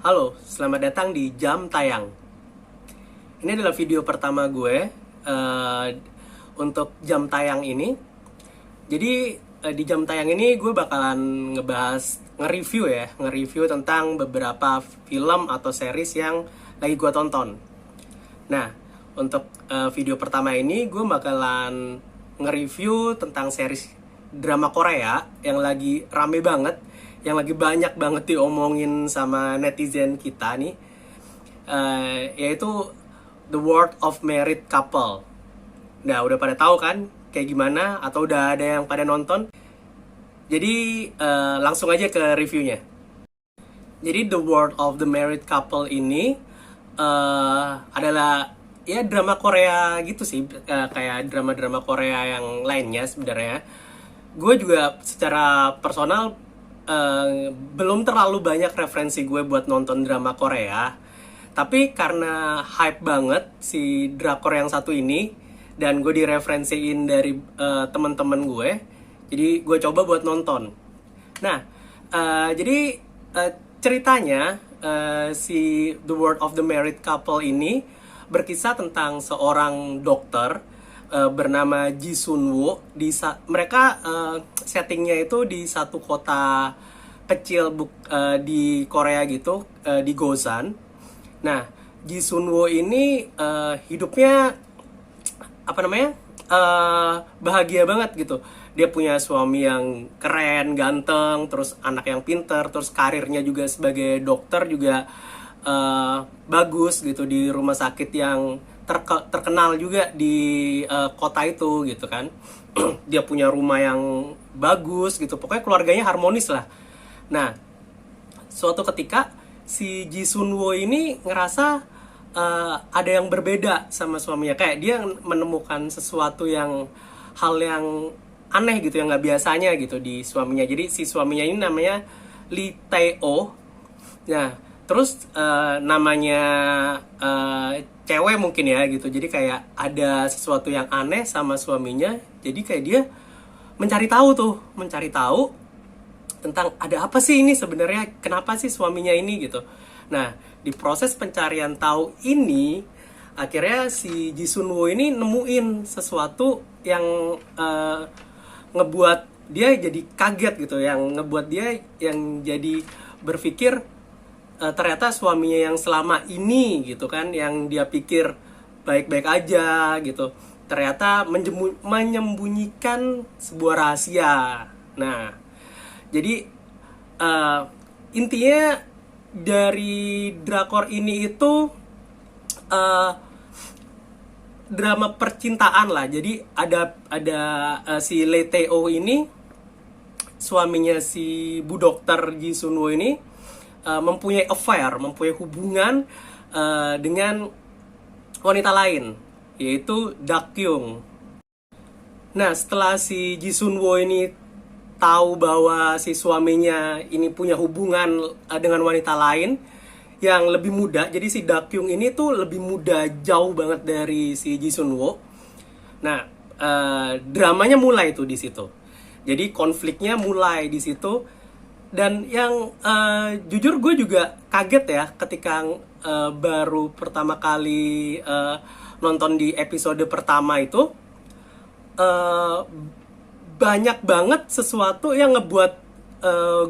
Halo, selamat datang di Jam Tayang. Ini adalah video pertama gue untuk jam tayang ini. Jadi di jam tayang ini gue bakalan nge-review tentang beberapa film atau series yang lagi gue tonton. Nah, untuk video pertama ini gue bakalan nge-review tentang series drama Korea yang lagi rame banget, yang lagi banyak banget diomongin sama netizen kita nih, yaitu The World of Married Couple. Nah, udah pada tahu kan kayak gimana, atau udah ada yang pada nonton? Jadi langsung aja ke reviewnya. Jadi The World of the Married Couple ini adalah ya drama Korea gitu sih, kayak drama-drama Korea yang lainnya sebenarnya. Gue juga secara personal belum terlalu banyak referensi gue buat nonton drama Korea, tapi karena hype banget si drakor yang satu ini dan gue direferensiin dari teman-teman gue, jadi gue coba buat nonton. Nah, jadi ceritanya si The World of the Married Couple ini berkisah tentang seorang dokter bernama Ji Sun Woo. Mereka settingnya itu di satu kota kecil di Korea gitu, di Gosan. Nah, Ji Sun Woo ini hidupnya apa namanya, bahagia banget gitu. Dia punya suami yang keren, ganteng, terus anak yang pinter, terus karirnya juga sebagai dokter juga bagus gitu di rumah sakit yang terkenal juga di kota itu gitu kan. Dia punya rumah yang bagus gitu, pokoknya keluarganya harmonis lah. Nah, suatu ketika si Ji Sun Woo ini ngerasa ada yang berbeda sama suaminya, kayak dia menemukan sesuatu hal yang aneh gitu, yang nggak biasanya gitu di suaminya. Jadi si suaminya ini namanya Lee Tae-oh. Nah, terus namanya cewek mungkin ya gitu, jadi kayak ada sesuatu yang aneh sama suaminya. Jadi kayak dia mencari tahu tentang ada apa sih ini sebenarnya, kenapa sih suaminya ini gitu. Nah, di proses pencarian tahu ini akhirnya si Ji Sun Woo ini nemuin sesuatu yang ngebuat dia jadi kaget gitu, yang ngebuat dia yang jadi berpikir ternyata suaminya yang selama ini gitu kan, yang dia pikir baik-baik aja gitu, ternyata menyembunyikan sebuah rahasia. Nah, jadi intinya dari drakor ini itu drama percintaan lah. Jadi ada si Lee Tae-oh ini, suaminya si Bu Dokter Ji Sun Woo ini mempunyai hubungan dengan wanita lain, yaitu Dak Kyung. Nah, setelah si Ji Sun Woo ini tahu bahwa si suaminya ini punya hubungan dengan wanita lain yang lebih muda, jadi si Dak Kyung ini tuh lebih muda jauh banget dari si Ji Sun Woo. Nah, dramanya mulai tuh di situ. Jadi konfliknya mulai di situ. Dan yang jujur gue juga kaget ya ketika baru pertama kali nonton di episode pertama itu, banyak banget sesuatu yang ngebuat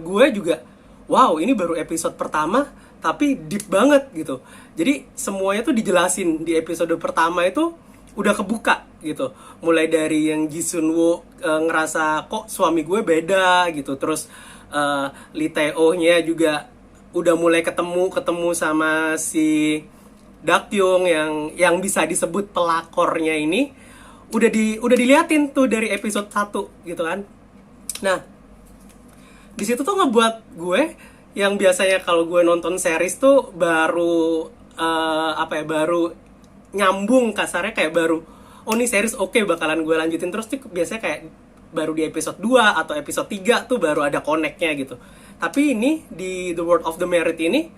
gue juga wow, ini baru episode pertama tapi deep banget gitu. Jadi semuanya tuh dijelasin di episode pertama itu udah kebuka gitu. Mulai dari yang Ji Sun Woo ngerasa kok suami gue beda gitu, terus Lee Tae-oh-nya juga udah mulai ketemu sama si Dak Kyung yang bisa disebut pelakornya ini, udah diliatin tuh dari episode 1 gitu kan. Nah, di situ tuh ngebuat gue yang biasanya kalau gue nonton series tuh baru baru nyambung, kasarnya kayak baru oh ini series oke, bakalan gue lanjutin terus tuh biasanya kayak baru di episode 2 atau episode 3 tuh baru ada connect-nya gitu. Tapi ini di The World of the Married ini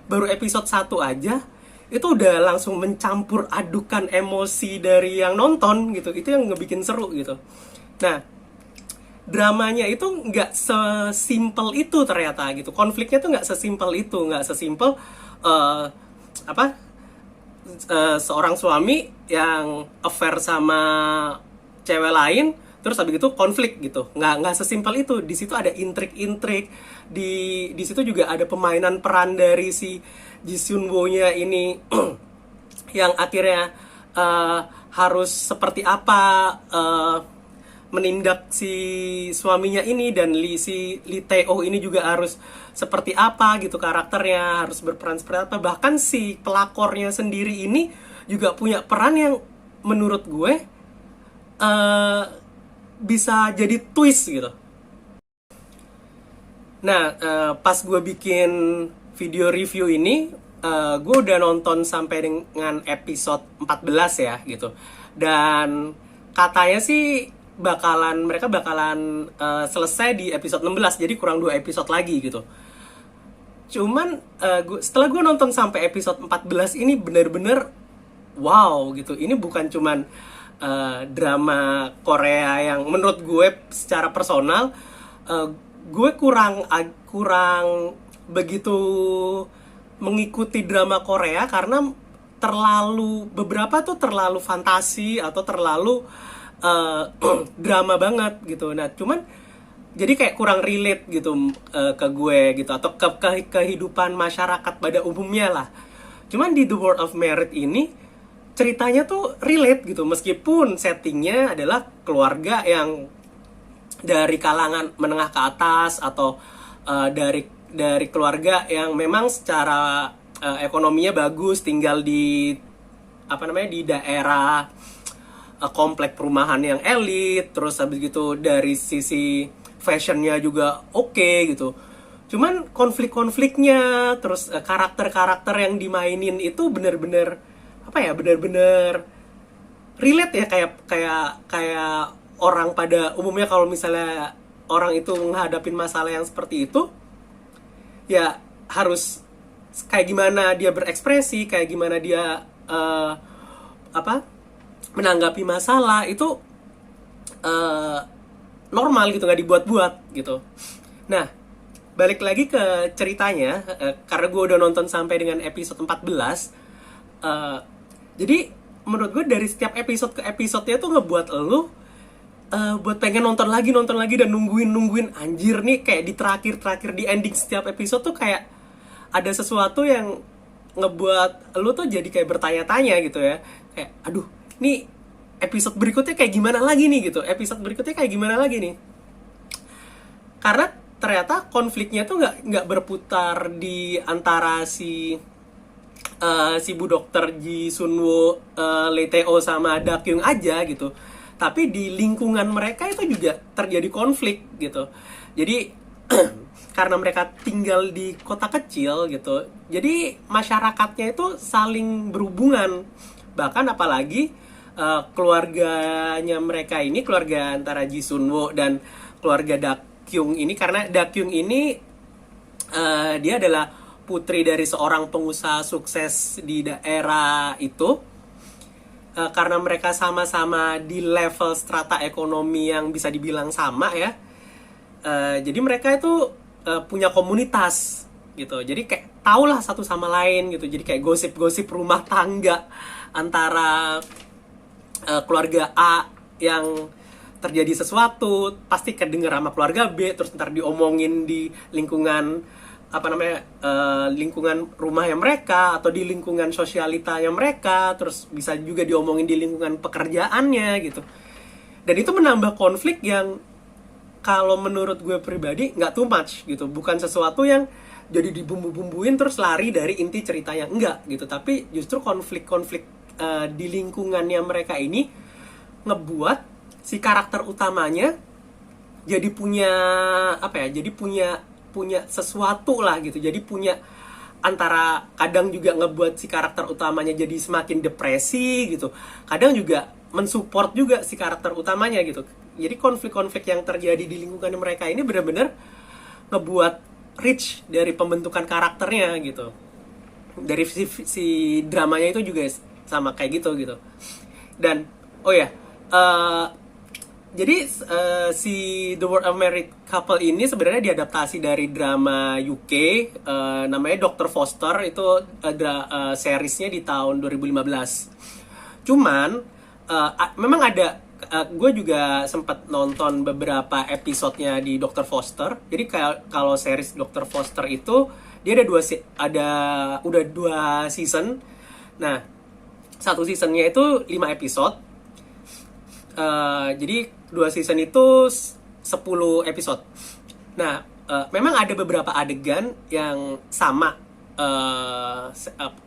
baru episode 1 aja itu udah langsung mencampur adukan emosi dari yang nonton gitu. Itu yang ngebikin seru gitu. Nah, dramanya itu nggak sesimpel itu ternyata gitu. Konfliknya tuh nggak sesimpel itu, nggak sesimpel eh, apa seorang suami yang affair sama cewek lain terus habis itu konflik gitu. Nggak sesimpel itu. Di situ ada intrik-intrik, di situ juga ada pemainan peran dari si Ji Sun Woo-nya ini yang akhirnya eh, harus seperti apa menindak si suaminya ini, dan si Lee Tae-oh ini juga harus seperti apa gitu karakternya, harus berperan seperti apa. Bahkan si pelakornya sendiri ini juga punya peran yang menurut gue eh, bisa jadi twist gitu. Nah, pas gue bikin video review ini, gue udah nonton sampai dengan episode 14 ya gitu. Dan katanya sih mereka bakalan selesai di episode 16, jadi kurang 2 episode lagi gitu. Cuman setelah gue nonton sampai episode 14 ini bener-bener wow gitu. Ini bukan cuman drama Korea yang menurut gue secara personal gue kurang begitu mengikuti drama Korea karena beberapa tuh terlalu fantasi atau terlalu drama banget gitu. Nah, cuman jadi kayak kurang relate gitu ke gue gitu, atau ke kehidupan masyarakat pada umumnya lah. Cuman di The World of Merit ini ceritanya tuh relate gitu, meskipun settingnya adalah keluarga yang dari kalangan menengah ke atas, atau dari keluarga yang memang secara ekonominya bagus, tinggal di di daerah komplek perumahan yang elit, terus habis gitu dari sisi fashionnya juga oke gitu. Cuman konflik-konfliknya, terus karakter-karakter yang dimainin itu bener-bener bener-bener relate ya, kayak orang pada umumnya. Kalau misalnya orang itu menghadapin masalah yang seperti itu, ya harus kayak gimana dia berekspresi, kayak gimana dia menanggapi masalah itu normal gitu, nggak dibuat-buat gitu. Nah, balik lagi ke ceritanya, karena gue udah nonton sampai dengan episode 14, jadi menurut gue dari setiap episode ke episodenya tuh ngebuat lu buat pengen nonton lagi dan nungguin anjir nih, kayak di terakhir di ending setiap episode tuh kayak ada sesuatu yang ngebuat lu tuh jadi kayak bertanya-tanya gitu ya, kayak aduh nih episode berikutnya kayak gimana lagi nih gitu, karena ternyata konfliknya tuh nggak berputar di antara si Bu Dokter Ji Sun Woo, Lee Tae-oh sama Da Kyung aja gitu, tapi di lingkungan mereka itu juga terjadi konflik gitu. Jadi karena mereka tinggal di kota kecil gitu, jadi masyarakatnya itu saling berhubungan. Bahkan apalagi keluarganya mereka ini, keluarga antara Ji Sun Woo dan keluarga Da Kyung ini, karena Da Kyung ini dia adalah putri dari seorang pengusaha sukses di daerah itu. Karena mereka sama-sama di level strata ekonomi yang bisa dibilang sama ya, jadi mereka itu punya komunitas gitu, jadi kayak tahulah satu sama lain gitu. Jadi kayak gosip-gosip rumah tangga antara keluarga A yang terjadi sesuatu pasti kedenger sama keluarga B, terus ntar diomongin di lingkungan lingkungan rumahnya mereka, atau di lingkungan sosialitanya mereka, terus bisa juga diomongin di lingkungan pekerjaannya gitu. Dan itu menambah konflik yang kalau menurut gue pribadi nggak too much gitu, bukan sesuatu yang jadi dibumbu-bumbuin terus lari dari inti ceritanya, enggak gitu. Tapi justru konflik-konflik di lingkungannya mereka ini ngebuat si karakter utamanya jadi punya punya sesuatu lah gitu. Jadi punya antara kadang juga ngebuat si karakter utamanya jadi semakin depresi gitu, kadang juga mensupport juga si karakter utamanya gitu. Jadi konflik-konflik yang terjadi di lingkungan mereka ini benar-benar ngebuat rich dari pembentukan karakternya gitu. Dari si dramanya itu juga sama kayak gitu. Dan oh ya, Jadi si The World of Married Couple ini sebenarnya diadaptasi dari drama UK, namanya Dr. Foster. Itu seriesnya di tahun 2015. Cuman memang ada, gue juga sempat nonton beberapa episodenya di Dr. Foster. Jadi kayak kalau series Dr. Foster itu dia ada udah 2 season. Nah, satu seasonnya itu 5 episode. Jadi 2 season itu 10 episode. Nah, memang ada beberapa adegan yang sama,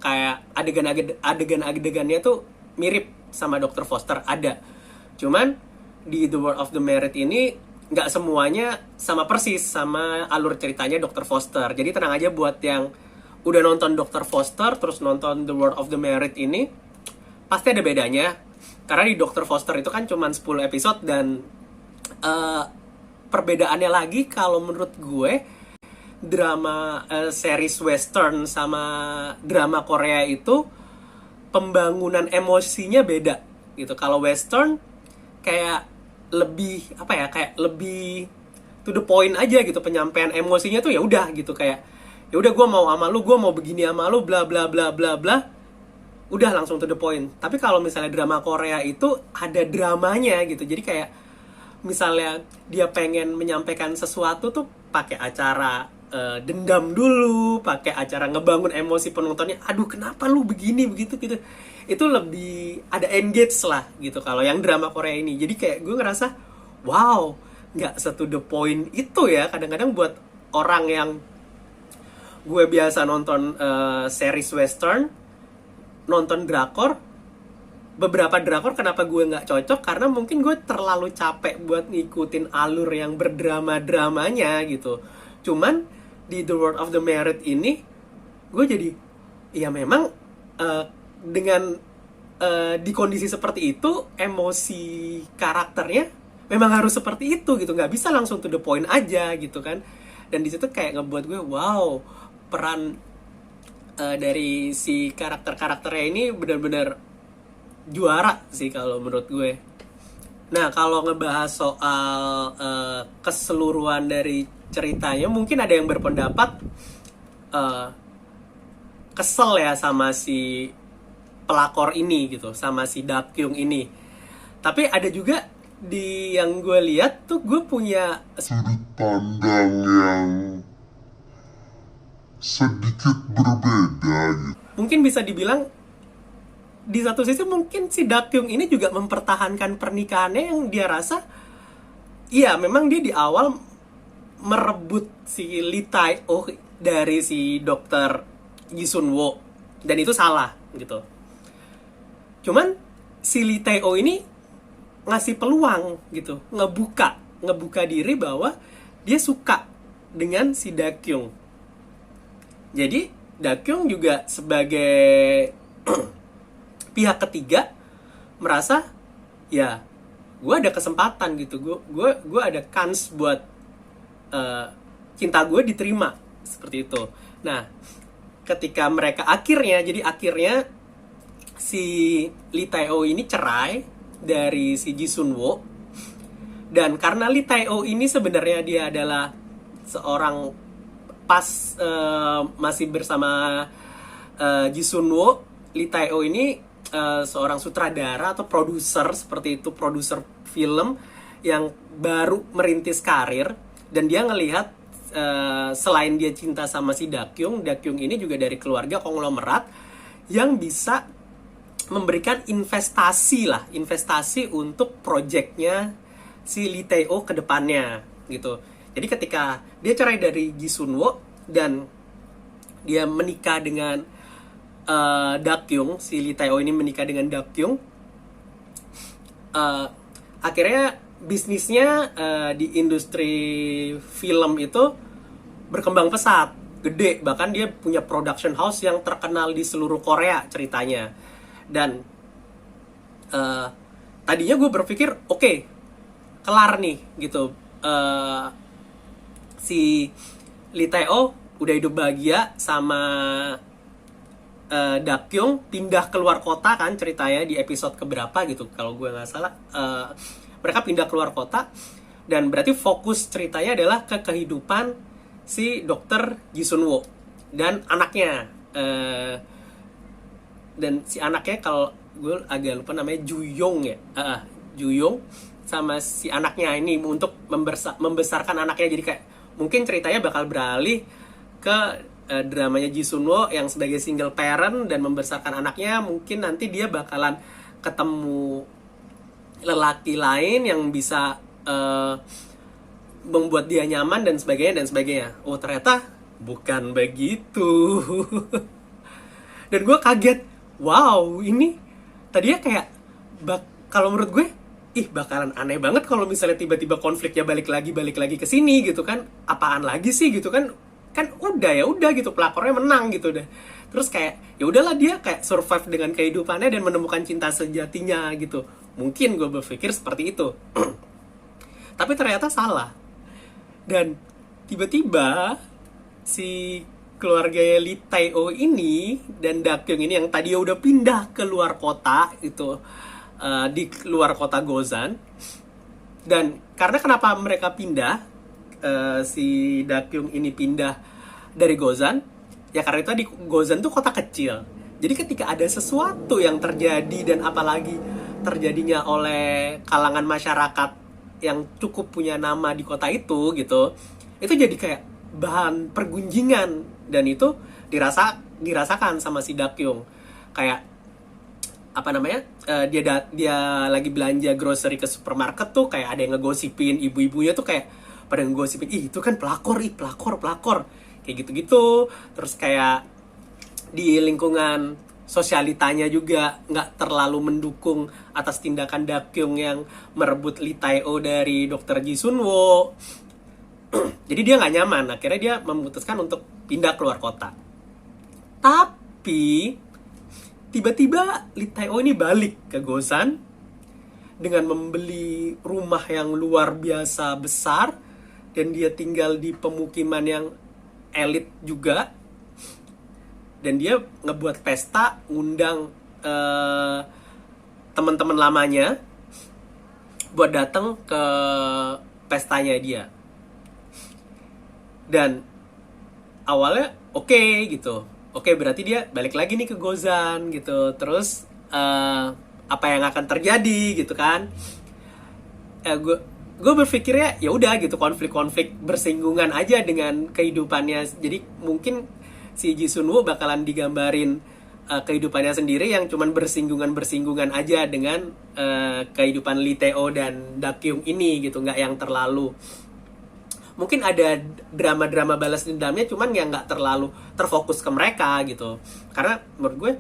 kayak adegan-adegannya tuh mirip sama Dr. Foster, ada. Cuman di The World of the Married ini nggak semuanya sama persis sama alur ceritanya Dr. Foster. Jadi tenang aja buat yang udah nonton Dr. Foster terus nonton The World of the Married ini, pasti ada bedanya. Karena di Dr. Foster itu kan cuma 10 episode dan perbedaannya lagi kalau menurut gue, drama series western sama drama Korea itu pembangunan emosinya beda gitu. Kalau western kayak lebih apa ya, kayak lebih to the point aja gitu, penyampaian emosinya tuh ya udah gitu, kayak ya udah gue mau sama lu, gue mau begini sama lu, bla bla bla bla bla, udah langsung to the point. Tapi kalau misalnya drama Korea itu ada dramanya gitu. Jadi kayak misalnya dia pengen menyampaikan sesuatu tuh pakai acara dendam dulu, pakai acara ngebangun emosi penontonnya. Aduh, kenapa lu begini begitu gitu. Itu lebih ada engage lah gitu kalau yang drama Korea ini. Jadi kayak gue ngerasa wow, nggak to the point itu ya. Kadang-kadang buat orang yang gue biasa nonton series western, nonton drakor, beberapa drakor kenapa gue nggak cocok, karena mungkin gue terlalu capek buat ngikutin alur yang berdrama-dramanya gitu. Cuman di The World of the Married ini gue jadi, ya memang dengan di kondisi seperti itu, emosi karakternya memang harus seperti itu gitu, nggak bisa langsung to the point aja gitu kan. Dan di situ kayak ngebuat gue wow, peran dari si karakter-karakternya ini benar-benar juara sih kalau menurut gue. Nah, kalau ngebahas soal keseluruhan dari ceritanya, mungkin ada yang berpendapat kesel ya sama si pelakor ini gitu, sama si Dakyung ini. Tapi ada juga di yang gue lihat tuh, gue punya sudut pandang yang sedikit berbeda gitu. Mungkin bisa dibilang di satu sisi mungkin si Dakyung ini juga mempertahankan pernikahannya yang dia rasa, iya memang dia di awal merebut si Lee Tae-oh dari si dokter Ji Sun-wo, dan itu salah gitu. Cuman si Lee Tae-oh ini ngasih peluang gitu, ngebuka diri bahwa dia suka dengan si Dakyung. Jadi Dakyung juga sebagai pihak ketiga merasa ya gue ada kesempatan gitu, gue ada kans buat cinta gue diterima seperti itu. Nah, ketika mereka akhirnya si Lee Tae-oh ini cerai dari si Ji Sun-wo, dan karena Lee Tae-oh ini sebenarnya dia adalah seorang masih bersama Ji Sun-wo, Lee Tae-oh ini seorang sutradara atau produser seperti itu, produser film yang baru merintis karir, dan dia ngelihat selain dia cinta sama si Dakyung ini juga dari keluarga konglomerat yang bisa memberikan investasi untuk proyeknya si Lee Tae-oh ke depannya gitu. Jadi ketika dia cerai dari Ji Sun-wo dan dia menikah dengan Dakyung, si Lee Tae-oh ini menikah dengan Dakyung, akhirnya bisnisnya di industri film itu berkembang pesat, gede, bahkan dia punya production house yang terkenal di seluruh Korea ceritanya. Dan tadinya gue berpikir oke, kelar nih gitu, si Lee Tae-oh udah hidup bahagia sama Dakyung, pindah keluar kota kan ceritanya di episode keberapa gitu kalau gue nggak salah. mereka pindah keluar kota, dan berarti fokus ceritanya adalah ke kehidupan si dokter Ji Sun-woo dan anaknya. Dan si anaknya, kalau gue agak lupa namanya, Ju-yong ya, Ju-yong sama si anaknya ini untuk membesarkan anaknya. Jadi kayak mungkin ceritanya bakal beralih ke dramanya Ji Sun-woo yang sebagai single parent dan membesarkan anaknya. Mungkin nanti dia bakalan ketemu lelaki lain yang bisa membuat dia nyaman dan sebagainya. Oh, ternyata bukan begitu. Dan gue kaget, wow, ini tadinya kayak kalau menurut gue, bakalan aneh banget kalau misalnya tiba-tiba konfliknya balik lagi ke sini gitu kan. Apaan lagi sih gitu kan udah gitu, pelakornya menang gitu udah. Terus kayak ya udahlah, dia kayak survive dengan kehidupannya dan menemukan cinta sejatinya gitu. Mungkin gue berpikir seperti itu. Tapi ternyata salah. Dan tiba-tiba si keluarga Lee Tae-oh ini dan Dakyung ini yang tadi udah pindah ke luar kota itu, di luar kota Gozan. Dan karena kenapa mereka pindah, si Dakyung ini pindah dari Gozan, ya karena itu di Gozan tuh kota kecil. Jadi ketika ada sesuatu yang terjadi, dan apalagi terjadinya oleh kalangan masyarakat yang cukup punya nama di kota itu gitu, itu jadi kayak bahan pergunjingan. Dan itu dirasakan sama si Dakyung. Kayak apa namanya, dia lagi belanja grocery ke supermarket tuh, kayak ada yang ngegosipin, ibu-ibunya tuh kayak pada ngegosipin, itu kan pelakor kayak gitu-gitu. Terus kayak di lingkungan sosialitanya juga nggak terlalu mendukung atas tindakan Dakyung yang merebut Lee Tae-oh dari Dr. Ji Sun-woo. Jadi dia nggak nyaman, akhirnya dia memutuskan untuk pindah keluar kota. Tapi tiba-tiba Lee Tae-oh ini balik ke Gozan dengan membeli rumah yang luar biasa besar, dan dia tinggal di pemukiman yang elit juga. Dan dia ngebuat pesta, ngundang teman-teman lamanya buat datang ke pestanya dia. Dan awalnya oke gitu. Oke, berarti dia balik lagi nih ke Gozan gitu. Terus apa yang akan terjadi gitu kan? Gue berpikirnya ya udah gitu, konflik-konflik bersinggungan aja dengan kehidupannya. Jadi mungkin si Ji Sun-woo bakalan digambarin kehidupannya sendiri yang cuman bersinggungan aja dengan kehidupan Lee Tae-oh dan Dakyung ini gitu, nggak yang terlalu, mungkin ada drama-drama balas dendamnya, cuman yang nggak terlalu terfokus ke mereka gitu. Karena menurut gue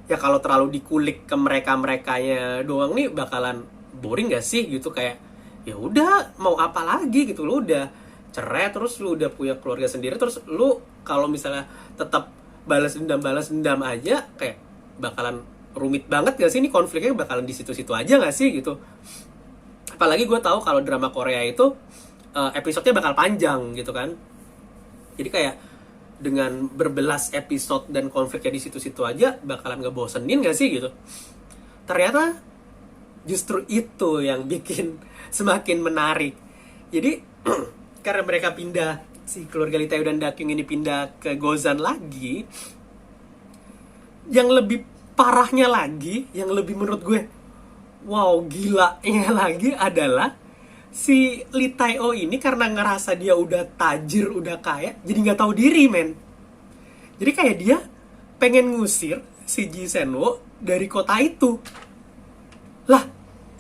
ya kalau terlalu dikulik ke mereka-merekanya doang nih bakalan boring gak sih gitu. Kayak ya udah, mau apa lagi gitu, lu udah cerai, terus lu udah punya keluarga sendiri, terus lu kalau misalnya tetap balas dendam aja, kayak bakalan rumit banget gak sih? Ini konfliknya bakalan di situ-situ aja gak sih gitu. Apalagi gue tahu kalau drama Korea itu episodenya bakal panjang gitu kan. Jadi kayak dengan berbelas episode dan konfliknya di situ-situ aja bakalan ngebosenin gak sih gitu. Ternyata justru itu yang bikin semakin menarik. Jadi karena mereka pindah, si keluarga Lee Tae-oh dan Dakyung ini pindah ke Gozan lagi, yang lebih parahnya lagi, yang lebih menurut gue wow gilanya lagi adalah si Lee Tae-oh ini karena ngerasa dia udah tajir, udah kaya, jadi nggak tahu diri, men. Jadi kayak dia pengen ngusir si Ji Sun-woo dari kota itu. Lah,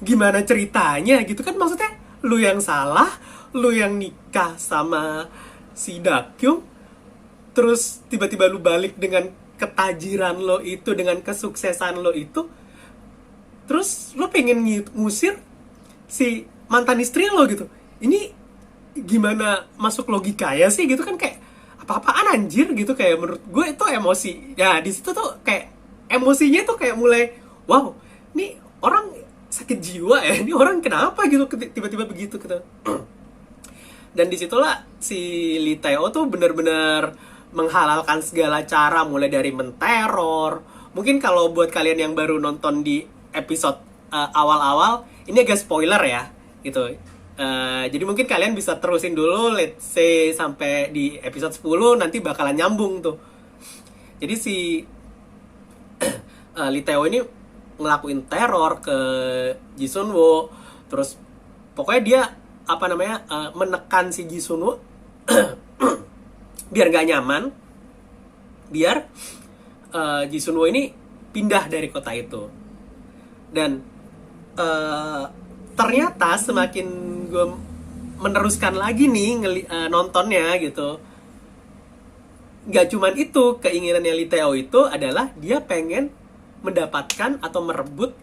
gimana ceritanya gitu kan? Maksudnya lu yang salah, lu yang nikah sama si Dakyung, terus tiba-tiba lu balik dengan ketajiran lo itu, dengan kesuksesan lo itu, terus lu pengen ngusir si mantan istri lo gitu. Ini gimana masuk logika ya sih gitu kan? Kayak apa-apaan anjir gitu. Kayak menurut gue itu emosi. Ya di situ tuh kayak emosinya tuh kayak mulai wow, ini orang sakit jiwa ya, ini orang kenapa gitu tiba-tiba begitu gitu. Dan disitulah si Lee Tae-oh tuh benar-benar menghalalkan segala cara, mulai dari menteror. Mungkin kalau buat kalian yang baru nonton di episode awal-awal, ini agak spoiler ya. gitu. Jadi mungkin kalian bisa terusin dulu, let's say sampai di episode 10, nanti bakalan nyambung tuh. Jadi si Lee Tae-ho ini ngelakuin teror ke Ji Sun-woo, terus pokoknya dia menekan si Ji Sun-woo biar nggak nyaman, biar Ji Sun-woo ini pindah dari kota itu. Dan ternyata semakin gue meneruskan lagi nih nontonnya gitu, nggak cuman itu, keinginannya Lee Tae-ho itu adalah dia pengen mendapatkan atau merebut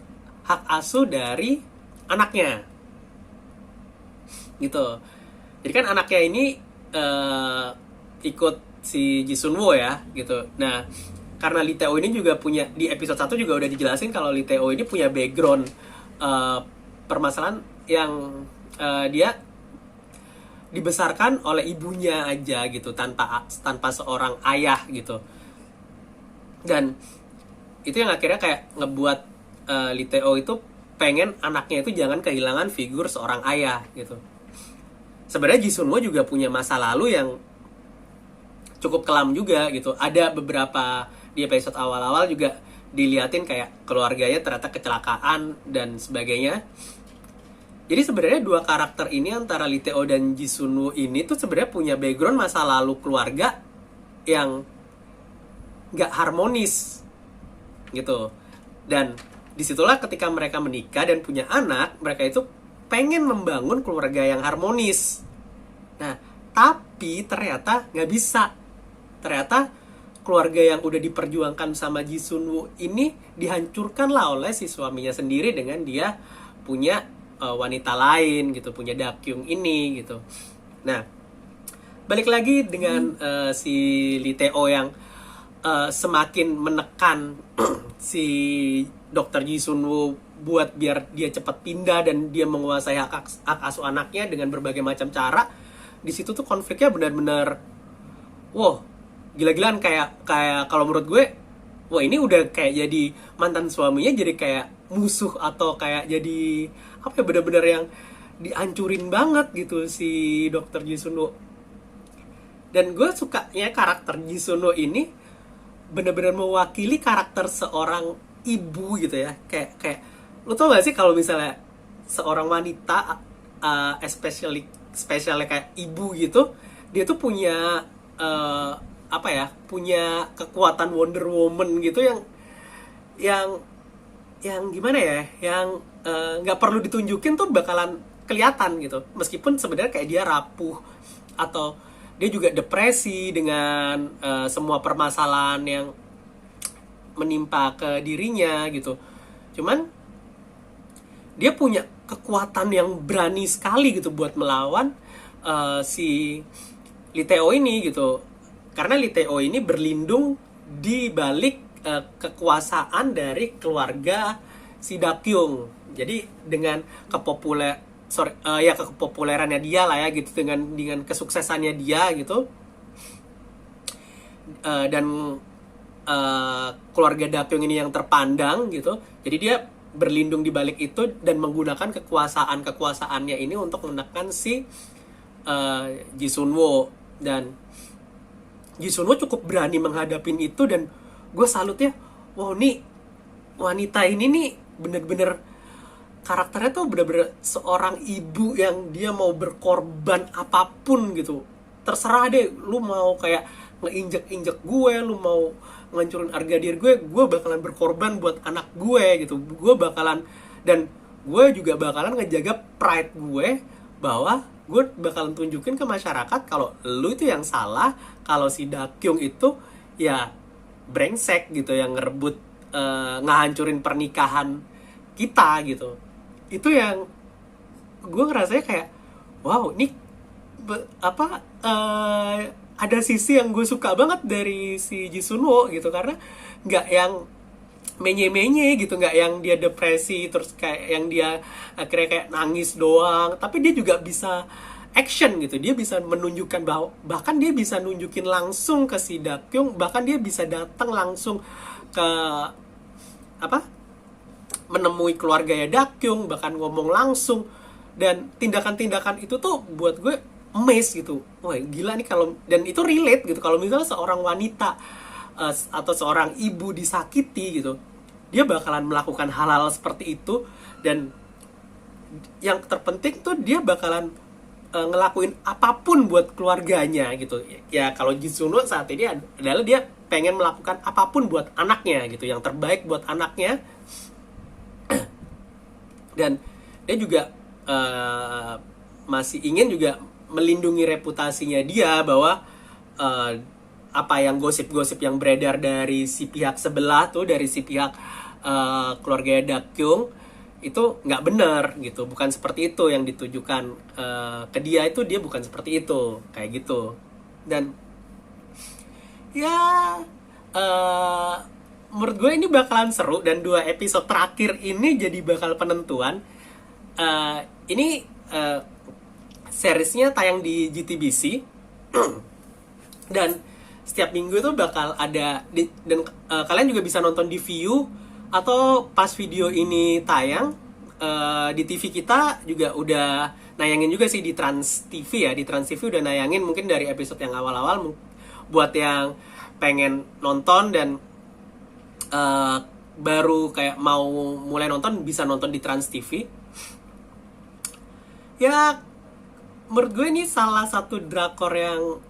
hak asuh dari anaknya gitu. Jadi kan anaknya ini ikut si Ji Sun-woo ya gitu. Nah, karena Lee Tae-ho ini juga punya, di episode 1 juga udah dijelasin kalau Lee Tae-ho ini punya background permasalahan yang dia dibesarkan oleh ibunya aja gitu, tanpa seorang ayah gitu. Dan itu yang akhirnya kayak ngebuat Lee Tae-ho itu pengen anaknya itu jangan kehilangan figur seorang ayah gitu. Sebenarnya Ji Sun-woo juga punya masa lalu yang cukup kelam juga gitu. Ada beberapa di episode awal-awal juga diliatin kayak keluarganya ternyata kecelakaan dan sebagainya. Jadi sebenarnya dua karakter ini antara Lee Tae-ho dan Ji Sun-woo ini tuh sebenarnya punya background masa lalu keluarga yang nggak harmonis gitu. Dan disitulah ketika mereka menikah dan punya anak, mereka itu pengen membangun keluarga yang harmonis. Nah, tapi ternyata nggak bisa. Ternyata keluarga yang udah diperjuangkan sama Ji Sun-woo ini dihancurkan lah oleh si suaminya sendiri dengan dia punya wanita lain gitu, punya Dakyung ini gitu. Nah, balik lagi dengan si Lee Tae-ho yang semakin menekan si Dr. Ji Sun-woo buat biar dia cepat pindah dan dia menguasai hak asuh anaknya dengan berbagai macam cara. Di situ tuh konfliknya benar-benar wow, gila-gilaan. Kayak kalau menurut gue, wah ini udah kayak jadi mantan suaminya jadi kayak musuh, atau kayak jadi apa ya, benar-benar yang dihancurin banget gitu si Dr. Ji Sun-woo. Dan gue sukanya karakter Ji Sun-woo ini benar-benar mewakili karakter seorang ibu gitu ya. Kayak lo tau gak sih kalau misalnya seorang wanita especially kayak ibu gitu, dia tuh punya punya kekuatan Wonder Woman gitu yang gimana ya, yang nggak perlu ditunjukin tuh bakalan kelihatan gitu. Meskipun sebenarnya kayak dia rapuh atau dia juga depresi dengan semua permasalahan yang menimpa ke dirinya gitu. Cuman dia punya kekuatan yang berani sekali gitu buat melawan si Lee Tae-ho ini gitu. Karena Lee Tae-ho ini berlindung di balik kekuasaan dari keluarga si Dakyung. Jadi dengan kepopulerannya dia lah ya gitu, dengan kesuksesannya dia gitu, dan keluarga Dakyung ini yang terpandang gitu. Jadi dia berlindung di balik itu dan menggunakan kekuasaannya ini untuk menekan si Ji Sun-woo. Dan Ji Sun-woo cukup berani menghadapin itu, dan gue salut ya. Wow, nih wanita ini nih bener-bener karakternya tuh bener-bener seorang ibu yang dia mau berkorban apapun gitu. Terserah deh, lu mau kayak ngeinjek-injek gue, lu mau ngancurin harga diri gue bakalan berkorban buat anak gue gitu. Gue juga bakalan ngejaga pride gue, bahwa gue bakalan tunjukin ke masyarakat kalau lu itu yang salah, kalau si Dakyung itu ya brengsek gitu, yang ngerebut ngehancurin pernikahan kita gitu. Itu yang gue ngerasanya kayak wow, ini ada sisi yang gue suka banget dari si Ji Sun-woo gitu. Karena nggak yang menye-menye gitu, nggak yang dia depresi terus kayak yang dia akhirnya kayak nangis doang, tapi dia juga bisa action gitu. Dia bisa menunjukkan bahkan dia bisa nunjukin langsung ke si Dakyung, bahkan dia bisa datang langsung ke menemui keluarganya Dakyung, bahkan ngomong langsung. Dan tindakan-tindakan itu tuh buat gue amazed gitu. Wah gila nih kalau, dan itu relate gitu, kalau misalnya seorang wanita atau seorang ibu disakiti gitu, dia bakalan melakukan hal-hal seperti itu. Dan yang terpenting tuh dia bakalan ngelakuin apapun buat keluarganya gitu. Ya kalau Jisuno saat ini adalah dia pengen melakukan apapun buat anaknya gitu, yang terbaik buat anaknya. Dan dia juga masih ingin juga melindungi reputasinya dia, bahwa apa yang gosip-gosip yang beredar dari si pihak sebelah tuh, dari si pihak keluarga Dakyung itu nggak benar gitu, bukan seperti itu yang ditujukan ke dia, itu dia bukan seperti itu kayak gitu. Dan ya menurut gue ini bakalan seru, dan 2 episode terakhir ini jadi bakal penentuan. Ini seriesnya tayang di GTBC dan setiap minggu itu bakal ada dan kalian juga bisa nonton di Viu, atau pas video ini tayang di TV kita juga udah nayangin juga sih di Trans TV ya. Di Trans TV udah nayangin mungkin dari episode yang awal-awal, buat yang pengen nonton dan baru kayak mau mulai nonton, bisa nonton di Trans TV. Ya menurut gue ini salah satu drakor yang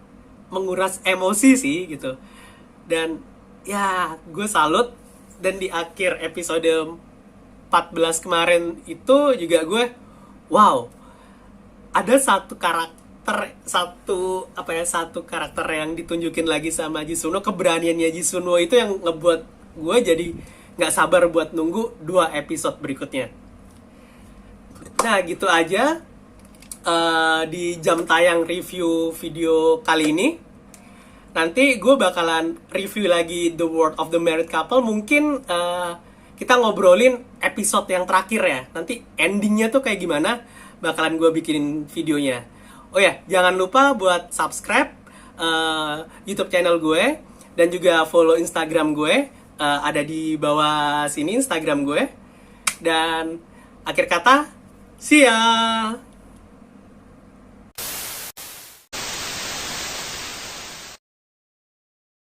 menguras emosi sih gitu. Dan ya gue salut. Dan di akhir episode 14 kemarin itu juga gue, wow, ada satu karakter yang ditunjukin lagi sama Jisuno. Keberaniannya Jisuno itu yang ngebuat gue jadi nggak sabar buat nunggu 2 episode berikutnya. Nah gitu aja di jam tayang review video kali ini. Nanti gue bakalan review lagi The World of the Married Couple. Mungkin kita ngobrolin episode yang terakhir ya. Nanti endingnya tuh kayak gimana, bakalan gue bikinin videonya. Oh ya, jangan lupa buat subscribe YouTube channel gue, dan juga follow Instagram gue. Ada di bawah sini Instagram gue. Dan akhir kata, see ya!